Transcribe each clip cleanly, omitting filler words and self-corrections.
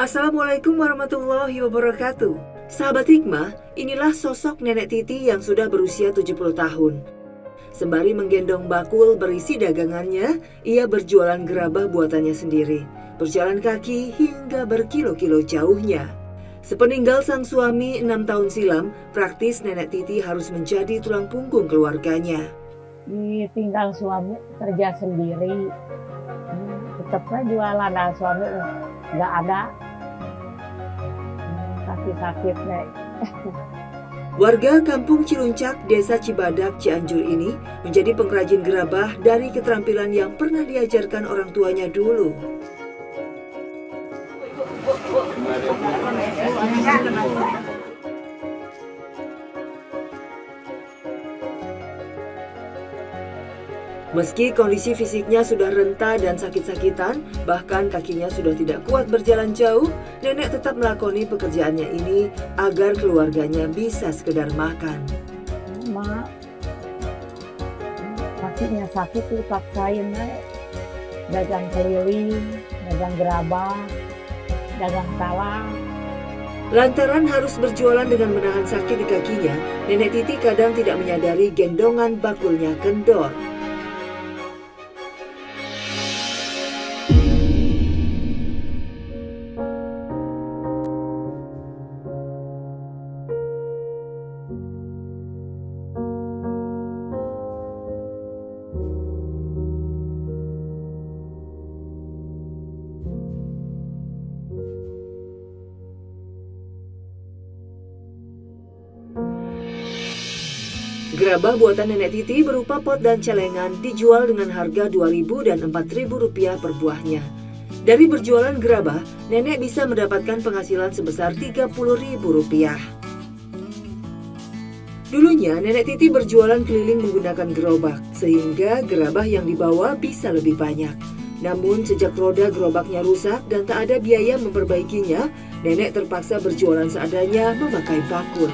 Assalamualaikum warahmatullahi wabarakatuh. Sahabat Hikmah, inilah sosok Nenek Titi yang sudah berusia 70 tahun. Sembari menggendong bakul berisi dagangannya, ia berjualan gerabah buatannya sendiri, berjalan kaki hingga berkilo-kilo jauhnya. Sepeninggal sang suami 6 tahun silam, praktis Nenek Titi harus menjadi tulang punggung keluarganya. Ditinggal suami kerja sendiri, tetapnya jualan, nah suami nggak ada, sakit nih. Warga Kampung Ciluncak, Desa Cibadak, Cianjur ini menjadi pengrajin gerabah dari keterampilan yang pernah diajarkan orang tuanya dulu. Meski kondisi fisiknya sudah renta dan sakit-sakitan, bahkan kakinya sudah tidak kuat berjalan jauh, Nenek tetap melakoni pekerjaannya ini agar keluarganya bisa sekedar makan. Mak, kakinya sakit tuh paksain dagang keliling, dagang gerabah, dagang talang. Lantaran harus berjualan dengan menahan sakit di kakinya, Nenek Titi kadang tidak menyadari gendongan bakulnya kendor. Gerabah buatan Nenek Titi berupa pot dan celengan dijual dengan harga Rp2.000 dan Rp4.000 per buahnya. Dari berjualan gerabah, Nenek bisa mendapatkan penghasilan sebesar Rp30.000. Dulunya, Nenek Titi berjualan keliling menggunakan gerobak, sehingga gerabah yang dibawa bisa lebih banyak. Namun, sejak roda gerobaknya rusak dan tak ada biaya memperbaikinya, Nenek terpaksa berjualan seadanya memakai bakul.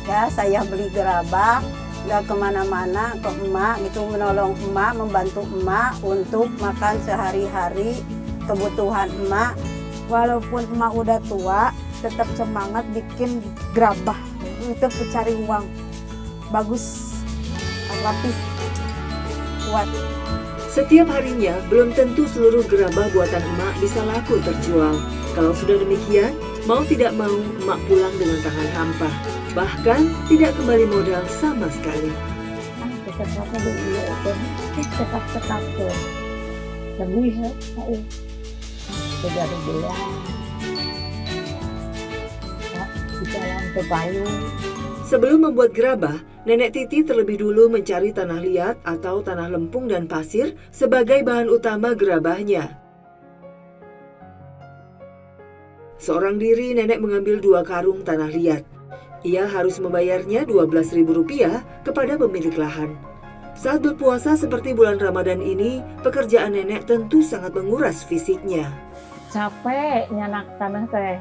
Ya, saya beli gerabah, nggak kemana-mana ke emak, gitu, menolong emak, membantu emak untuk makan sehari-hari kebutuhan emak. Walaupun emak udah tua, tetap semangat bikin gerabah, untuk mencari uang. Bagus, rapih, kuat. Setiap harinya, belum tentu seluruh gerabah buatan emak bisa laku terjual. Kalau sudah demikian, mau tidak mau emak pulang dengan tangan hampa. Bahkan tidak kembali modal sama sekali. Tetap-tetap dulu, tetap tuh. Lebih, tidak ada bilang. Di dalam payung. Sebelum membuat gerabah, Nenek Titi terlebih dulu mencari tanah liat atau tanah lempung dan pasir sebagai bahan utama gerabahnya. Seorang diri Nenek mengambil 2 karung tanah liat. Ia harus membayarnya Rp12.000 kepada pemilik lahan. Saat berpuasa seperti bulan Ramadan ini, pekerjaan Nenek tentu sangat menguras fisiknya. Capek nyanak tanah teh,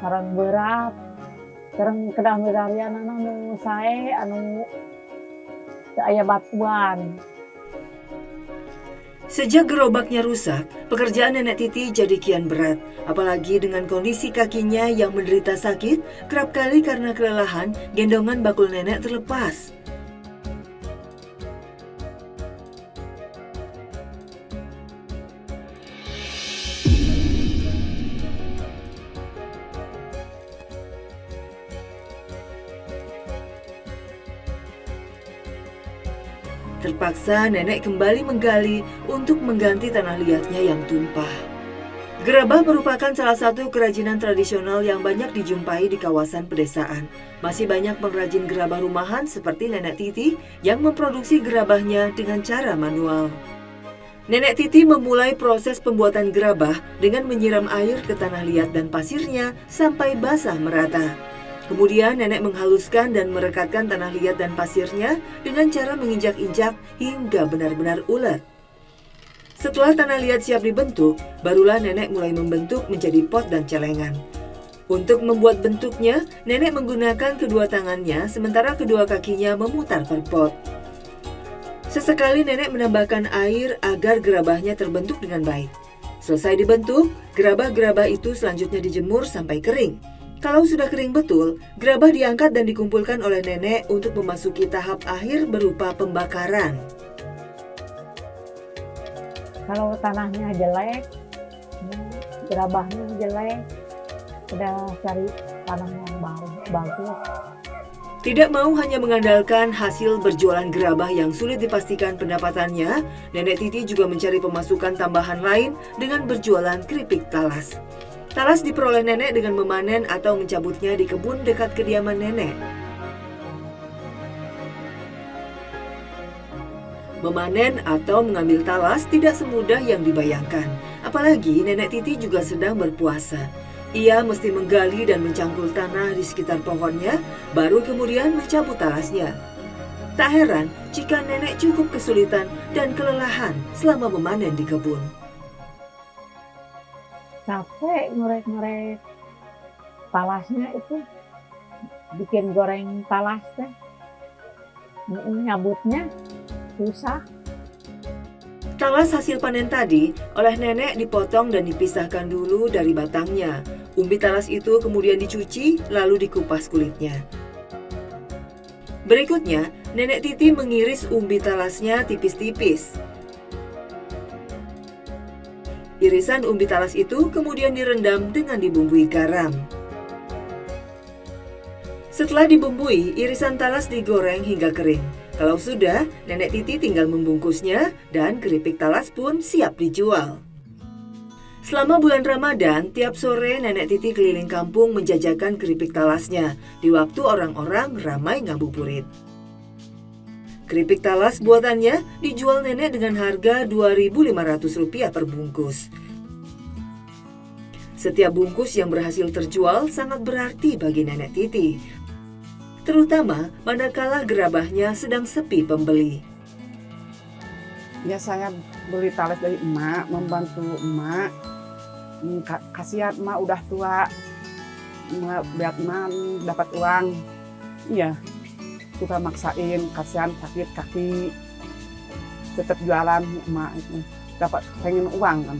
orang berat. Terang kedah medarian anu sae anu aya batuan. Sejak gerobaknya rusak, pekerjaan Nenek Titi jadi kian berat. Apalagi dengan kondisi kakinya yang menderita sakit, kerap kali karena kelelahan, gendongan bakul Nenek terlepas. Terpaksa Nenek kembali menggali untuk mengganti tanah liatnya yang tumpah. Gerabah merupakan salah satu kerajinan tradisional yang banyak dijumpai di kawasan pedesaan. Masih banyak pengrajin gerabah rumahan seperti Nenek Titi yang memproduksi gerabahnya dengan cara manual. Nenek Titi memulai proses pembuatan gerabah dengan menyiram air ke tanah liat dan pasirnya sampai basah merata. Kemudian Nenek menghaluskan dan merekatkan tanah liat dan pasirnya dengan cara menginjak-injak hingga benar-benar ulet. Setelah tanah liat siap dibentuk, barulah Nenek mulai membentuk menjadi pot dan celengan. Untuk membuat bentuknya, nenek menggunakan kedua tangannya sementara kedua kakinya memutar perpot. Sesekali nenek menambahkan air agar gerabahnya terbentuk dengan baik. Selesai dibentuk, gerabah-gerabah itu selanjutnya dijemur sampai kering. Kalau sudah kering betul, gerabah diangkat dan dikumpulkan oleh nenek untuk memasuki tahap akhir berupa pembakaran. Kalau tanahnya jelek, gerabahnya jelek, udah cari tanah yang bagus. Tidak mau hanya mengandalkan hasil berjualan gerabah yang sulit dipastikan pendapatannya, Nenek Titi juga mencari pemasukan tambahan lain dengan berjualan keripik talas. Talas diperoleh nenek dengan memanen atau mencabutnya di kebun dekat kediaman nenek. Memanen atau mengambil talas tidak semudah yang dibayangkan, apalagi Nenek Titi juga sedang berpuasa. Ia mesti menggali dan mencangkul tanah di sekitar pohonnya, baru kemudian mencabut talasnya. Tak heran jika nenek cukup kesulitan dan kelelahan selama memanen di kebun. Capek ngorek-ngorek talasnya itu, bikin goreng talas teh. Nyabutnya susah. Talas hasil panen tadi oleh nenek dipotong dan dipisahkan dulu dari batangnya. Umbi talas itu kemudian dicuci lalu dikupas kulitnya. Berikutnya, Nenek Titi mengiris umbi talasnya tipis-tipis. Irisan umbi talas itu kemudian direndam dengan dibumbui garam. Setelah dibumbui, irisan talas digoreng hingga kering. Kalau sudah, Nenek Titi tinggal membungkusnya dan keripik talas pun siap dijual. Selama bulan Ramadan, tiap sore Nenek Titi keliling kampung menjajakan keripik talasnya di waktu orang-orang ramai ngabuburit. Keripik talas buatannya dijual nenek dengan harga Rp2.500 per bungkus. Setiap bungkus yang berhasil terjual sangat berarti bagi Nenek Titi, terutama manakala gerabahnya sedang sepi pembeli. Ya saya beli talas dari emak, membantu emak. Kasihan emak udah tua, biar emak dapat uang. Iya, suka maksain, kasihan sakit kaki. Tetap jualan emak itu, dapat pengen uang kan.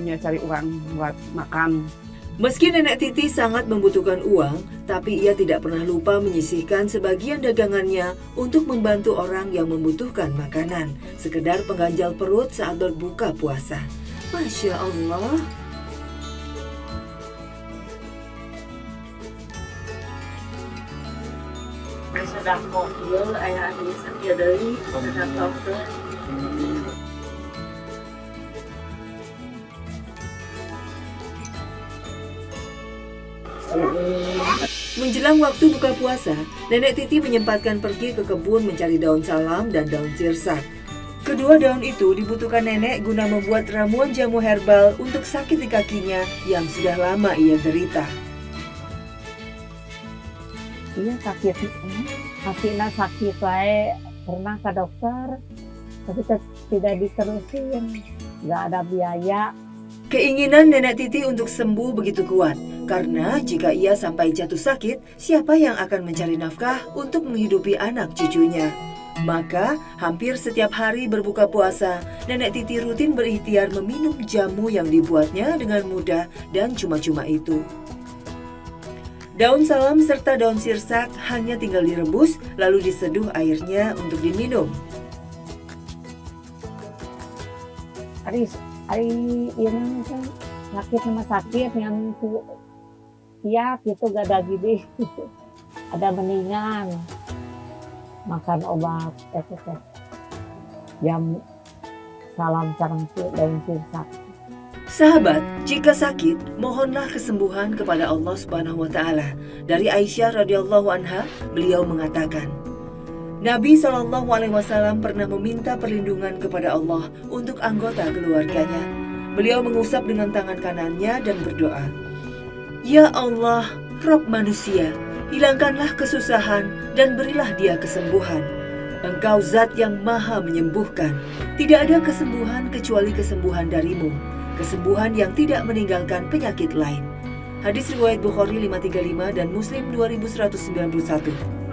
Ya cari uang buat makan. Meski Nenek Titi sangat membutuhkan uang, tapi ia tidak pernah lupa menyisihkan sebagian dagangannya untuk membantu orang yang membutuhkan makanan, sekedar pengganjal perut saat berbuka puasa. Masya Allah. Sudah mobil, ayah ini setia dari sudah dokter. Menjelang waktu buka puasa, Nenek Titi menyempatkan pergi ke kebun mencari daun salam dan daun sirsak. Kedua daun itu dibutuhkan nenek guna membuat ramuan jamu herbal untuk sakit di kakinya yang sudah lama ia derita. Iya kakinya sakit, saya pernah ke dokter, tapi tidak diterusin, nggak ada biaya. Keinginan Nenek Titi untuk sembuh begitu kuat, karena jika ia sampai jatuh sakit, siapa yang akan mencari nafkah untuk menghidupi anak cucunya? Maka, hampir setiap hari berbuka puasa, Nenek Titi rutin berikhtiar meminum jamu yang dibuatnya dengan mudah dan cuma-cuma itu. Daun salam serta daun sirsak hanya tinggal direbus, lalu diseduh airnya untuk diminum. Hari ini kan sakit sama sakit yang tiap itu gak ada gini, ada mendingan. Makan obat jam salam sarang daun sirsak. Sahabat, jika sakit, mohonlah kesembuhan kepada Allah Subhanahu wa taala. Dari Aisyah radhiyallahu anha, beliau mengatakan, Nabi SAW pernah meminta perlindungan kepada Allah untuk anggota keluarganya. Beliau mengusap dengan tangan kanannya dan berdoa, Ya Allah, Rabb manusia, hilangkanlah kesusahan dan berilah dia kesembuhan. Engkau zat yang maha menyembuhkan. Tidak ada kesembuhan kecuali kesembuhan darimu. Kesembuhan yang tidak meninggalkan penyakit lain. Hadis riwayat Bukhari 535 dan Muslim 2191.